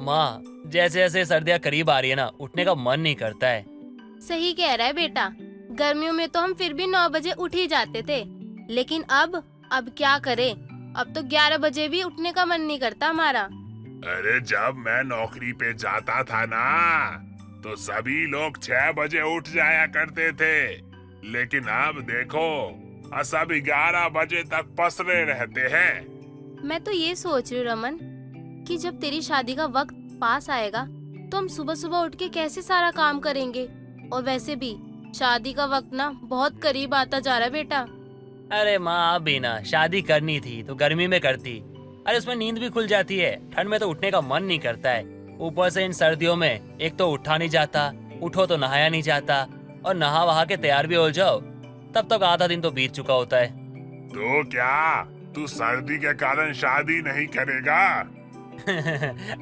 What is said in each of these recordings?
माँ, जैसे जैसे सर्दियाँ करीब आ रही है ना, उठने का मन नहीं करता है। सही कह रहा है बेटा। गर्मियों में तो हम फिर भी 9 बजे उठ ही जाते थे, लेकिन अब क्या करें। अब तो 11 बजे भी उठने का मन नहीं करता हमारा। अरे जब मैं नौकरी पे जाता था ना, तो सभी लोग 6 बजे उठ जाया करते थे। लेकिन अब देखो, सब 11 बजे तक पसरे रहते हैं। मैं तो ये सोच रही हूँ रमन, कि जब तेरी शादी का वक्त पास आएगा तो हम सुबह सुबह उठ के कैसे सारा काम करेंगे। और वैसे भी शादी का वक्त ना बहुत करीब आता जा रहा है बेटा। अरे माँ, अभी ना शादी करनी थी तो गर्मी में करती। अरे उसमें नींद भी खुल जाती है, ठंड में तो उठने का मन नहीं करता है। ऊपर से इन सर्दियों में एक तो उठा नहीं जाता, उठो तो नहाया नहीं जाता, और नहा वहा के तैयार भी हो जाओ तब तक आधा दिन तो बीत चुका होता है। तो क्या तू सर्दी के कारण शादी नहीं करेगा?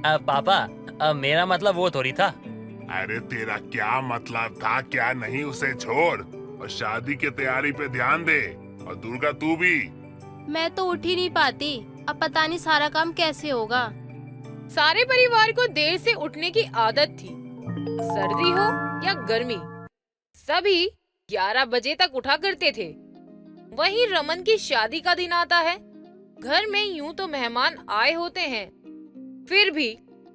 अब पापा, अब मेरा मतलब वो थोड़ी था। अरे तेरा क्या मतलब था क्या नहीं, उसे छोड़ और शादी की तैयारी पे ध्यान दे। और दुर्गा तू भी। मैं तो उठ ही नहीं पाती, अब पता नहीं सारा काम कैसे होगा। सारे परिवार को देर से उठने की आदत थी, सर्दी हो या गर्मी, सभी 11 बजे तक उठा करते थे। वहीं रमन की शादी का दिन आता है, घर में यूं तो मेहमान आए होते हैं, फिर भी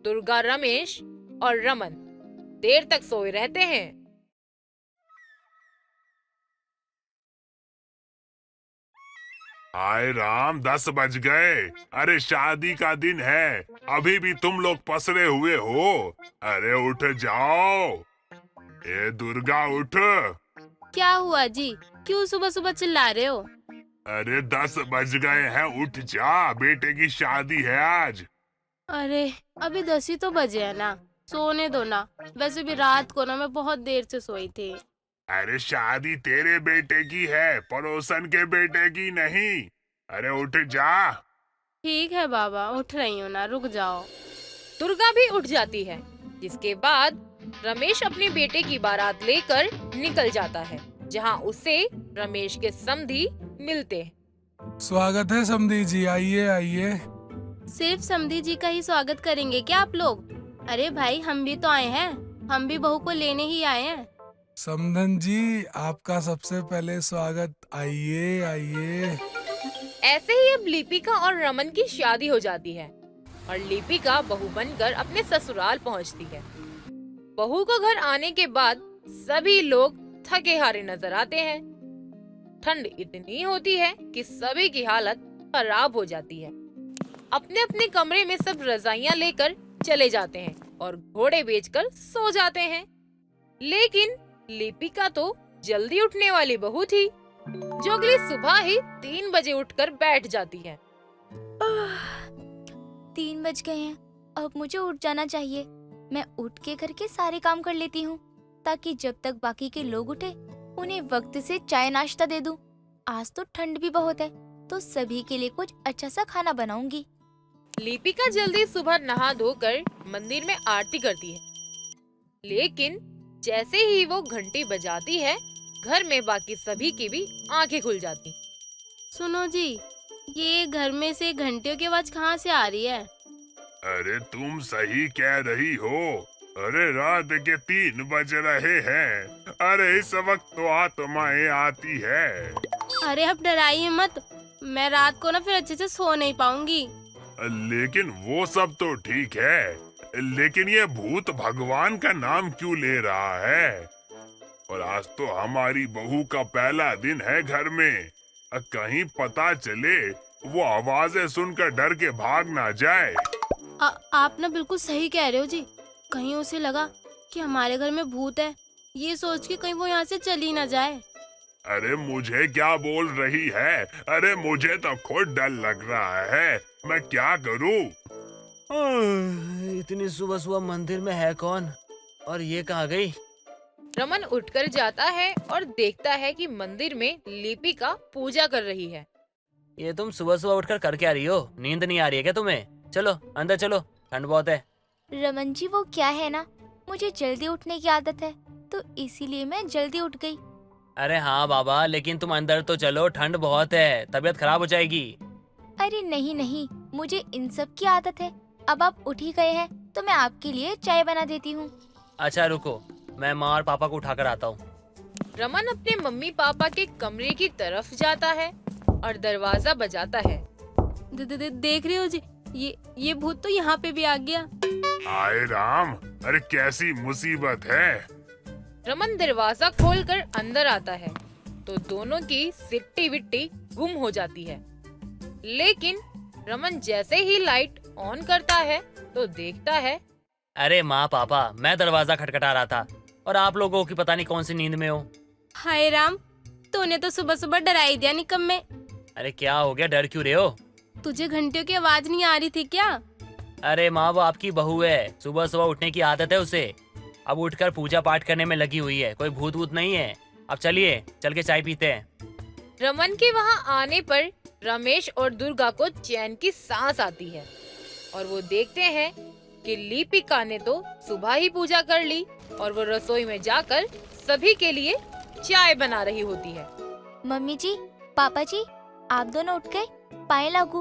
दुर्गा, रमेश और रमन देर तक सोए रहते हैं। हाय राम, 10 बज गए। अरे शादी का दिन है, अभी भी तुम लोग पसरे हुए हो। अरे उठ जाओ। ए दुर्गा उठ। क्या हुआ जी, क्यों सुबह सुबह चिल्ला रहे हो? अरे 10 बज गए हैं, उठ जा, बेटे की शादी है आज। अरे अभी 10 ही तो बजे है ना, सोने दो ना। वैसे भी रात को ना मैं बहुत देर से सोई थी। अरे शादी तेरे बेटे की है, पड़ोसन के बेटे की नहीं। अरे उठ जा। ठीक है बाबा, उठ रही हूँ ना, रुक जाओ। दुर्गा भी उठ जाती है, जिसके बाद रमेश अपने बेटे की बारात लेकर निकल जाता है, जहां उससे रमेश के समधी मिलते हैं। स्वागत है समधी जी, आइए आइए। सिर्फ समधी जी का ही स्वागत करेंगे क्या आप लोग? अरे भाई, हम भी तो आए हैं, हम भी बहू को लेने ही आए हैं। समधन जी, आपका सबसे पहले स्वागत, आइए आइए। ऐसे ही अब लिपिका और रमन की शादी हो जाती है और लिपिका बहू बनकर अपने ससुराल पहुंचती है। बहू को घर आने के बाद सभी लोग थके हारे नजर आते हैं। ठंड इतनी होती है कि सभी की हालत खराब हो जाती है। अपने अपने कमरे में सब रजाइयां लेकर चले जाते हैं और घोड़े बेचकर सो जाते हैं। लेकिन लिपिका तो जल्दी उठने वाली बहू थी, जो अगली सुबह ही 3 बजे उठकर बैठ जाती है। 3 बज गए हैं, अब मुझे उठ जाना चाहिए। मैं उठ के घर के सारे काम कर लेती हूँ, ताकि जब तक बाकी के लोग उठे उन्हें वक्त से चाय नाश्ता दे दूँ। आज तो ठंड भी बहुत है, तो सभी के लिए कुछ अच्छा सा खाना बनाऊंगी। लिपिका जल्दी सुबह नहा धोकर मंदिर में आरती करती है, लेकिन जैसे ही वो घंटी बजाती है, घर में बाकी सभी की भी आंखें खुल जाती। सुनो जी, ये घर में से घंटियों की आवाज कहाँ से आ रही है? अरे तुम सही कह रही हो। अरे रात के 3 बज रहे हैं। अरे इस वक्त तो आत्माएं आती है। अरे अब डराइए मत, मैं रात को ना फिर अच्छे से सो नहीं पाऊंगी। लेकिन वो सब तो ठीक है, लेकिन ये भूत भगवान का नाम क्यों ले रहा है? और आज तो हमारी बहू का पहला दिन है घर में। कहीं पता चले वो आवाजें सुनकर डर के भाग ना जाए। आप ना बिल्कुल सही कह रहे हो जी। कहीं उसे लगा कि हमारे घर में भूत है, ये सोच के कहीं वो यहाँ से चली ना जाए। अरे मुझे क्या बोल रही है? अरे मुझे तो खुद डर लग रहा है, मैं क्या करूं? इतनी सुबह सुबह मंदिर में है कौन, और ये कहाँ गई? रमन उठकर जाता है और देखता है कि मंदिर में लिपिका पूजा कर रही है। ये तुम सुबह सुबह उठकर कर क्या रही हो? नींद नहीं आ रही है क्या तुम्हें? चलो अंदर चलो, ठंड बहुत है। रमन जी, वो क्या है ना, मुझे जल्दी उठने की आदत है, तो इसीलिए मैं जल्दी उठ गई। अरे हाँ बाबा, लेकिन तुम अंदर तो चलो, ठंड बहुत है, तबीयत खराब हो जाएगी। अरे नहीं नहीं, मुझे इन सब की आदत है। अब आप उठ ही गए हैं तो मैं आपके लिए चाय बना देती हूँ। अच्छा रुको, मैं माँ और पापा को उठाकर आता हूँ। रमन अपने मम्मी पापा के कमरे की तरफ जाता है और दरवाजा बजाता है। देख रहे हो जी, ये भूत तो यहाँ पे भी आ गया। हाय राम, अरे कैसी मुसीबत है। रमन दरवाजा खोलकर अंदर आता है तो दोनों की सिट्टी विट्टी गुम हो जाती है। लेकिन रमन जैसे ही लाइट ऑन करता है तो देखता है। अरे माँ पापा, मैं दरवाजा खटखटा रहा था और आप लोगों की पता नहीं कौन सी नींद में हो। हाय राम, तूने तो सुबह सुबह डरा ही दिया निकम्मे। अरे क्या हो गया, डर क्यों रहे हो? तुझे घंटियों की आवाज नहीं आ रही थी क्या? अरे माँ, वो आपकी बहू है, सुबह सुबह उठने की आदत है उसे। अब उठकर पूजा पाठ करने में लगी हुई है, कोई भूत वूत नहीं है। अब चलिए चल के चाय पीते हैं। रमन के वहाँ आने पर रमेश और दुर्गा को चैन की सांस आती है और वो देखते हैं कि लिपिका ने तो सुबह ही पूजा कर ली और वो रसोई में जाकर सभी के लिए चाय बना रही होती है। मम्मी जी, पापा जी, आप दोनों उठ गए? पाए लागू।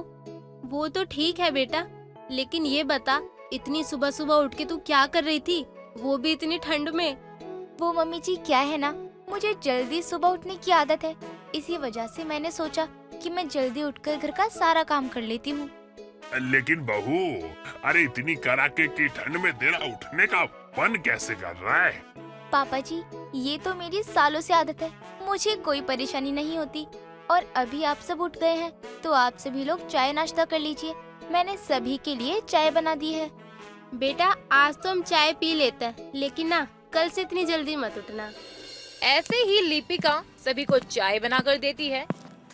वो तो ठीक है बेटा, लेकिन ये बता, इतनी सुबह सुबह उठ के तू क्या कर रही थी, वो भी इतनी ठंड में? वो मम्मी जी, क्या है ना, मुझे जल्दी सुबह उठने की आदत है। इसी वजह से मैंने सोचा कि मैं जल्दी उठकर घर का सारा काम कर लेती हूँ। लेकिन बहू, अरे इतनी कड़ाके की ठंड में तेरा उठने का मन कैसे कर रहा है? पापा जी, ये तो मेरी सालों से आदत है, मुझे कोई परेशानी नहीं होती। और अभी आप सब उठ गए हैं तो आप सभी लोग चाय नाश्ता कर लीजिए। मैंने सभी के लिए चाय बना दी है। बेटा, आज तो हम चाय पी लेते हैं, लेकिन ना कल से इतनी जल्दी मत उठना। ऐसे ही लिपिका सभी को चाय बनाकर देती है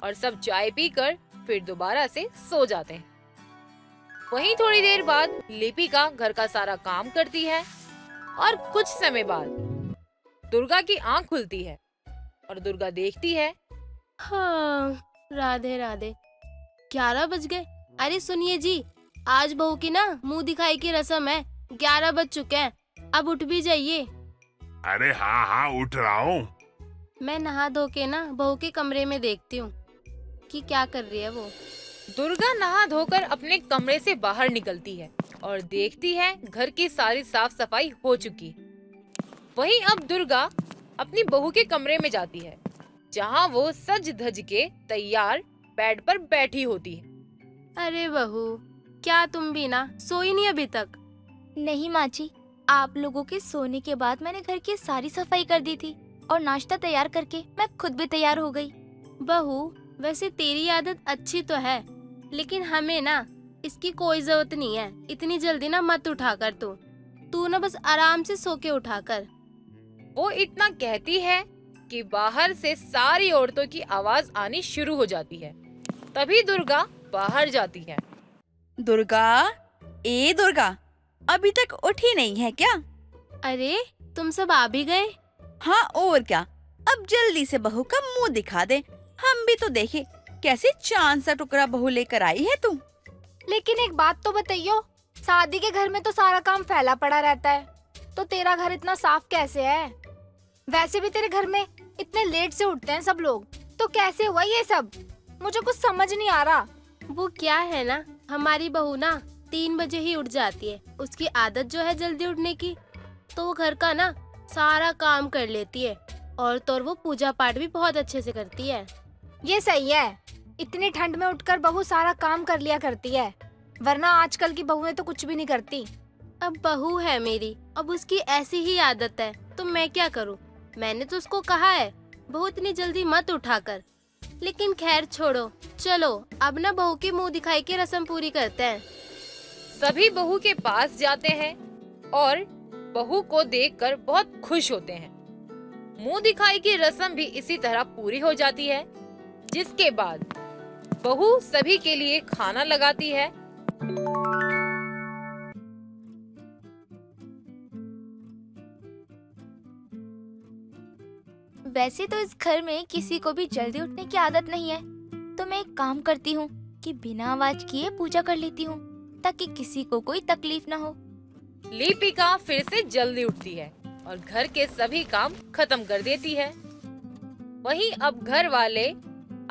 और सब चाय पीकर फिर दोबारा से सो जाते हैं। वहीं थोड़ी देर बाद लिपिका घर का सारा काम करती है और कुछ समय बाद दुर्गा की आंख खुलती है और दुर्गा देखती है। हाँ, राधे राधे, 11 बज गए। अरे सुनिए जी, आज बहू की ना मुंह दिखाई की रस्म है, 11 बज चुके हैं, अब उठ भी जाइए। अरे हाँ हाँ, उठ रहा हूँ। मैं नहा धो के ना बहू के कमरे में देखती हूँ कि क्या कर रही है वो। दुर्गा नहा धोकर अपने कमरे से बाहर निकलती है और देखती है घर की सारी साफ सफाई हो चुकी। वहीं अब दुर्गा अपनी बहू के कमरे में जाती है, जहाँ वो सज धज के तैयार बेड पर बैठी होती है। अरे बहू, क्या तुम भी ना सोई नहीं अभी तक? नहीं माँ जी, आप लोगों के सोने के बाद मैंने घर की सारी सफाई कर दी थी और नाश्ता तैयार करके मैं खुद भी तैयार हो गई। बहू, वैसे तेरी आदत अच्छी तो है, लेकिन हमें ना इसकी कोई जरूरत नहीं है। इतनी जल्दी ना मत उठा कर तू ना बस आराम से सो के उठा कर। वो इतना कहती है कि बाहर से सारी औरतों की आवाज आनी शुरू हो जाती है। तभी दुर्गा बाहर जाती है। दुर्गा, ए दुर्गा, अभी तक उठी नहीं है क्या? अरे, तुम सब आ भी गए? हाँ और क्या, अब जल्दी से बहू का मुंह दिखा दे, हम भी तो देखे कैसे चांद सा टुकड़ा बहू लेकर आई है तू। लेकिन एक बात तो बताइयो, शादी के घर में तो सारा काम फैला पड़ा रहता है, तो तेरा घर इतना साफ कैसे है? वैसे भी तेरे घर में इतने लेट से उठते हैं सब लोग, तो कैसे हुआ ये सब? मुझे कुछ समझ नहीं आ रहा। वो क्या है ना, हमारी बहू ना 3 बजे ही उठ जाती है। उसकी आदत जो है जल्दी उठने की, तो वो घर का ना सारा काम कर लेती है और तो और वो पूजा पाठ भी बहुत अच्छे से करती है। ये सही है, इतनी ठंड में उठकर बहू सारा काम कर लिया करती है, वरना आजकल की बहुएं तो कुछ भी नहीं करती। अब बहू है मेरी, अब उसकी ऐसी ही आदत है, तो मैं क्या करूं? मैंने तो उसको कहा है बहू इतनी जल्दी मत उठा कर, लेकिन खैर छोड़ो, चलो अब ना बहू की मुंह दिखाई की रस्म पूरी करते हैं। सभी बहू के पास जाते हैं और बहू को देखकर बहुत खुश होते हैं। मुंह दिखाई की रस्म भी इसी तरह पूरी हो जाती है, जिसके बाद बहू सभी के लिए खाना लगाती है। वैसे तो इस घर में किसी को भी जल्दी उठने की आदत नहीं है, तो मैं एक काम करती हूँ कि बिना आवाज किए पूजा कर लेती हूँ, ताकि किसी को कोई तकलीफ ना हो। लिपिका फिर से जल्दी उठती है और घर के सभी काम खत्म कर देती है। वहीं अब घर वाले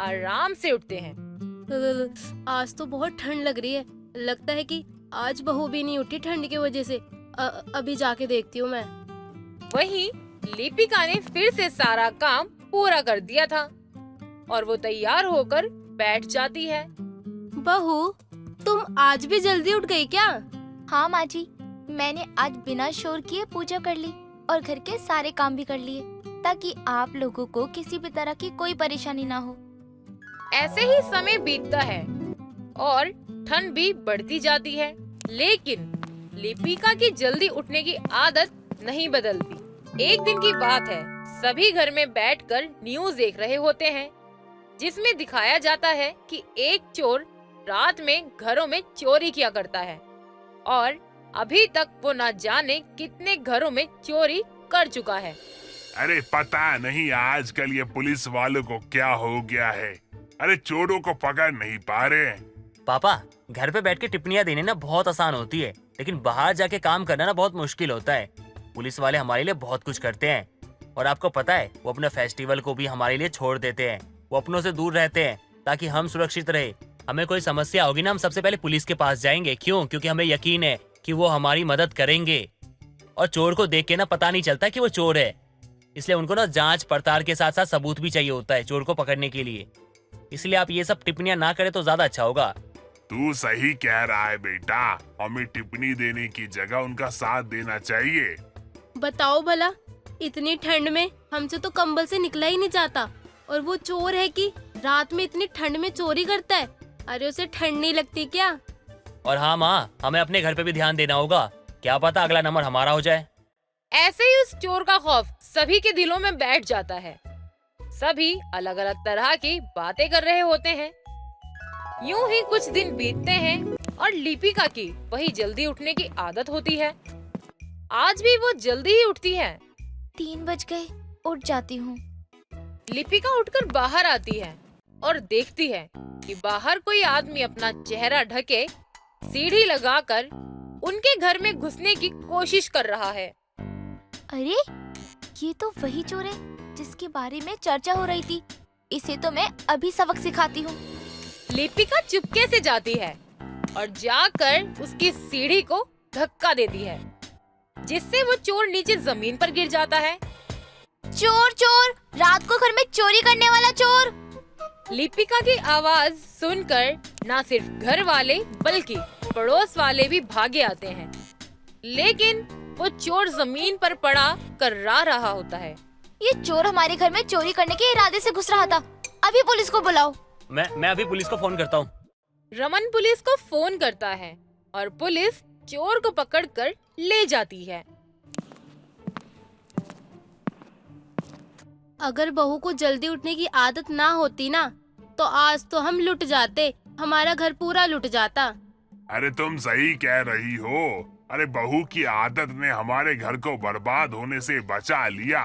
आराम से उठते हैं। आज तो बहुत ठंड लग रही है, लगता है कि आज बहू भी नहीं उठी ठंड की वजह से। अभी जाके देखती हूँ मैं। वहीं लिपिका ने फिर से सारा काम पूरा कर दिया था और वो तैयार होकर बैठ जाती है। बहू, तुम आज भी जल्दी उठ गई क्या? हाँ माँ जी, मैंने आज बिना शोर किए पूजा कर ली और घर के सारे काम भी कर लिए, ताकि आप लोगों को किसी भी तरह की कोई परेशानी ना हो। ऐसे ही समय बीतता है और ठंड भी बढ़ती जाती है, लेकिन लिपिका की जल्दी उठने की आदत नहीं बदलती। एक दिन की बात है, सभी घर में बैठकर न्यूज़ देख रहे होते हैं, जिसमें दिखाया जाता है कि एक चोर रात में घरों में चोरी किया करता है और अभी तक वो न जाने कितने घरों में चोरी कर चुका है। अरे पता नहीं आजकल ये पुलिस वालों को क्या हो गया है। अरे चोरों को पकड़ नहीं पा रहे। पापा, घर पे बैठ के टिप्पणियां देने ना बहुत आसान होती है, लेकिन बाहर जाके काम करना ना बहुत मुश्किल होता है। पुलिस वाले हमारे लिए बहुत कुछ करते हैं और आपको पता है वो अपने फेस्टिवल को भी हमारे लिए छोड़ देते हैं। वो अपनों से दूर रहते हैं ताकि हम सुरक्षित रहे। हमें कोई समस्या होगी ना, हम सबसे पहले पुलिस के पास जाएंगे। क्यों? क्योंकि हमें यकीन है कि वो हमारी मदद करेंगे। और चोर को देख के ना पता नहीं चलता कि वो चोर है, इसलिए उनको ना जांच पड़ताल के साथ साथ सबूत भी चाहिए होता है चोर को पकड़ने के लिए। इसलिए आप ये सब टिप्पणियां ना करें तो ज्यादा अच्छा होगा। तू सही कह रहा है बेटा, हमें टिप्पणी देने की जगह उनका साथ देना चाहिए। बताओ भला, इतनी ठंड में हमसे तो कंबल से निकला ही नहीं जाता, और वो चोर है कि रात में इतनी ठंड में चोरी करता है। अरे उसे ठंड नहीं लगती क्या? और हाँ माँ, हमें अपने घर पे भी ध्यान देना होगा, क्या पता अगला नंबर हमारा हो जाए। ऐसे ही उस चोर का खौफ सभी के दिलों में बैठ जाता है। सभी अलग अलग तरह की बातें कर रहे होते हैं। यूं ही कुछ दिन बीतते हैं और लिपिका की वही जल्दी उठने की आदत होती है। आज भी वो जल्दी ही उठती है। 3 बज गए, उठ जाती हूँ। लिपिका उठकर बाहर आती है और देखती है कि बाहर कोई आदमी अपना चेहरा ढके सीढ़ी लगाकर उनके घर में घुसने की कोशिश कर रहा है। अरे, ये तो वही चोर है जिसके बारे में चर्चा हो रही थी। इसे तो मैं अभी सबक सिखाती हूँ। लिपिका चुपके से जाती है और जाकर उसकी सीढ़ी को धक्का देती है, जिससे वो चोर नीचे जमीन पर गिर जाता है। चोर चोर, रात को घर में चोरी करने वाला चोर। लिपिका की आवाज सुनकर न सिर्फ घर वाले बल्कि पड़ोस वाले भी भागे आते हैं, लेकिन वो चोर जमीन पर पड़ा कर्रा रहा होता है। ये चोर हमारे घर में चोरी करने के इरादे से घुस रहा था। अभी पुलिस को बुलाओ। मैं अभी पुलिस को फोन करता हूँ। रमन पुलिस को फोन करता है और पुलिस चोर को पकड़कर ले जाती है। अगर बहू को जल्दी उठने की आदत ना होती ना, तो आज तो हम लुट जाते, हमारा घर पूरा लुट जाता। अरे तुम सही कह रही हो। अरे बहू की आदत ने हमारे घर को बर्बाद होने से बचा लिया।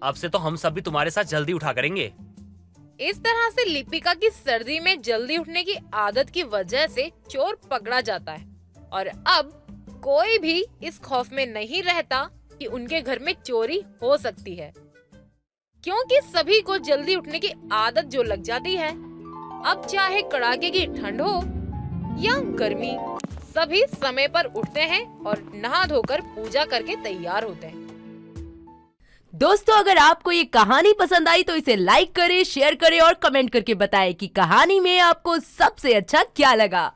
अब से तो हम सब भी तुम्हारे साथ जल्दी उठा करेंगे। इस तरह से लिपिका की सर्दी में जल्दी उठने की आदत की वजह से चोर पकड़ा जाता है और अब कोई भी इस खौफ में नहीं रहता कि उनके घर में चोरी हो सकती है, क्योंकि सभी को जल्दी उठने की आदत जो लग जाती है। अब चाहे कड़ाके की ठंड हो या गर्मी, सभी समय पर उठते हैं और नहा धोकर पूजा करके तैयार होते हैं। दोस्तों, अगर आपको ये कहानी पसंद आई तो इसे लाइक करें, शेयर करें और कमेंट करके बताएं कि कहानी में आपको सबसे अच्छा क्या लगा।